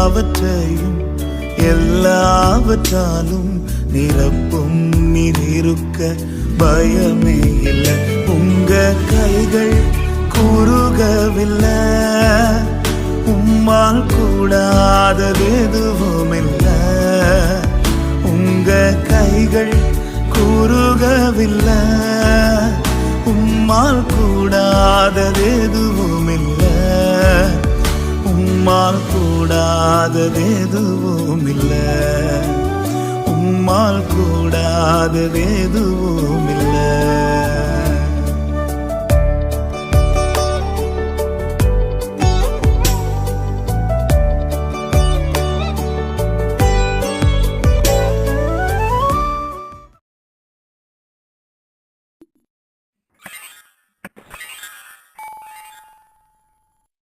எல்லாவற்றையும் எல்லாவற்றாலும் நிரப்பும் நீர் இருக்க பயமே இல்லை. உங்க கைகள் குறுகவில்லை, உம்மால் கூடாதது எதுவும் இல்லை. உங்க கைகள் குறுகவில்லை, உம்மால் கூடாதது எதுவும் இல்லை. உம்மால் கூடாதது எதுவும் இல்லை. உம்மால் கூடாதது எதுவும்